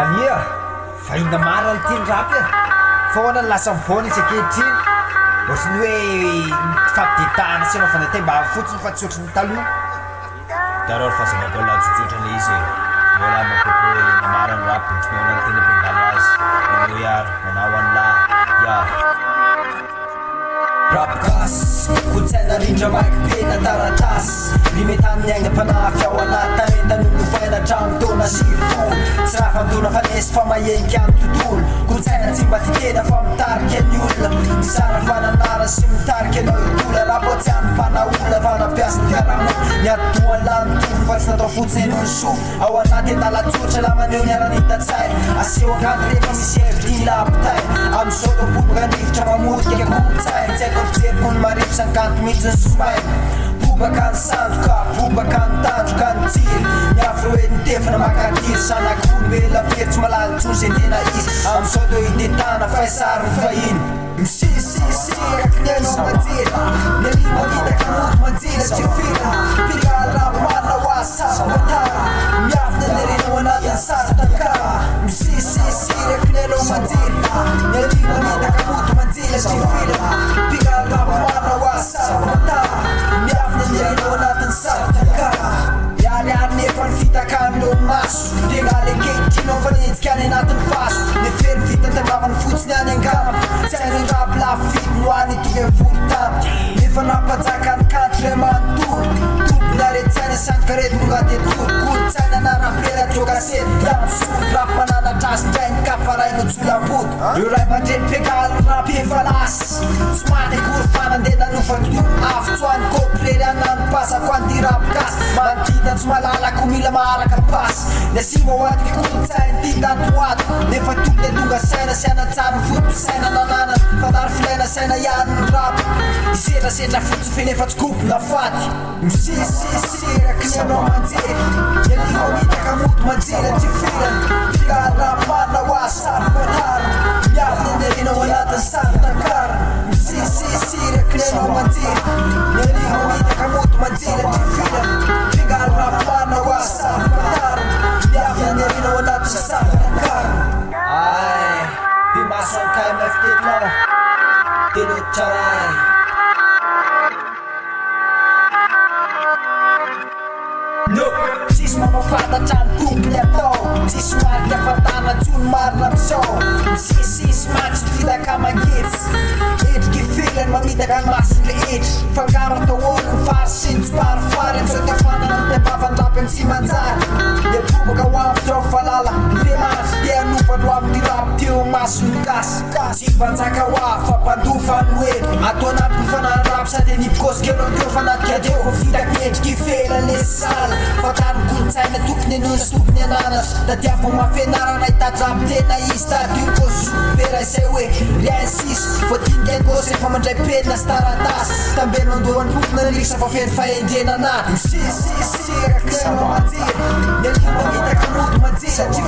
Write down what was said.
Alia, fa inona mara ny tiany rapy foana ny lasa mivoana izy ankehitriny ohatrany hoe fampiditahana sy anao fanatay mba fotsiny fa tsy ohatrany taloha dareo ry fazavabola tsotsotrany izy mbola mampoko hoe namara ny rapy tsy meona ny tena mpengaly azy eno iary manao an'lahy ya rapkas kotsaina rindra maiky tena taratasy limety amin'ny aigna-panafy ao anaty entan'olo faina hatramy taona sivifolo tsy raha fandona fanesy fa mahenika amin'ny tontolo kotsaina tsy mba ty tena fa mitarika ny olona tsy sara fananara sy mitarika anao itola raha po tsy any-pana olona fa nampiasa ny fiarahamony ny atoany lanytovy fa tsy natao fotsiny eno ny sofo ao anaty entalatsotra la maneho ny aranitatsay aseho akanto rehefa misy hevity lapitay am'izao tobobaka nivitra mamodika kolotsainy tsy haiko fijeriko ny marify kanto mihitsy ny somainy bobaka ny sandoka bobaka ny tandroka ny tsiry miafy roe ny tefina makatiry sanak'olombela very tsy malala tsosy tena izy am'izao to hitetana faisary ny fahiny misisisiraky ny anao manjery ny alima mitaka moto manjera tsy fira pigalapana ho azy sabatara miafy ny nerena ao anatin'ny saritankara misisisiraky ny anao manjery ny alima mitaka moto manjera tsy fira pigalapana ho azy sabatara miafy ny nerena ao anatin'ny saritankara yariary nefa ny fitakan'lo maso tegaly ankehitrino fanenjika any anatin'ny vaso ny fery vitantambavany fotsiny any angamba tsy any angabo lafity no any tovy am'vorotampo nefa nampajaka ny kanto ray manontolo tomponaretsyainy sankarety mongady atolo kolotsaina narapela trokasety ramsolo rapy mananatrasy ndrainy kafaraino tsolamboto io ray mandreny pegaly rapy efa lasy somaty akory fanandena nofatolo afitsoany kopirery anano pasako anty rapikasy manodina tsy malalako mila maharaka pasy ny asimo hoaty kolotsainy ty tatoato nefa tokony atonga saina sy anatsary fotosaina nanana fatary filaina saina ihany ny rapy isetrasetra fotsy fenefa tsy kopona faty misisisiraky ny anao manjery ny alima mitaka moto manjera tsy firany figarapana ho azy sarypatara miafy ny nerena ao anatin'ny saritankara misisisiraky ny anao manjery ny alima mitaka moto manjera tsy firany figarapana ho azy sarypatara miafy ny nerena ao anatin'ny saritankara ay pimaso amin'ny KMF tetinao tenody tsaray no tsisy mamafantatra ny tompony atao tsisy marika fatana tsony marina am'izao misisisy matsy ny fitaka-mangetsy endriky filany mamitaka ny masony rehetra fangaro atao olo ny fary sy ny tsiparifary am'izao tefanana ny tempavandrapy am'sy manjary ny abobaka ho am'trao falala fematry te anofandro am'ty rapy teo masony gasy tsy mpanjaka ho avy fa mpandofa ny oeto atao anaty ny fananarapy sady anipikosikeanao teo fanatika teo fa fitaky endriky felany lesala fatany kolotsaina tokony anona tokony ananas da tiafo mafenarana itadrapy tena izy tadionkosy supera izay hoe riansisy voadinikaikosy efa mandray penina sy taratasy tambeno andohany tokony nirisa fa feny fahendrena anaty misisisiraky ny anao manjery ny alima mitaka moto manjera tsy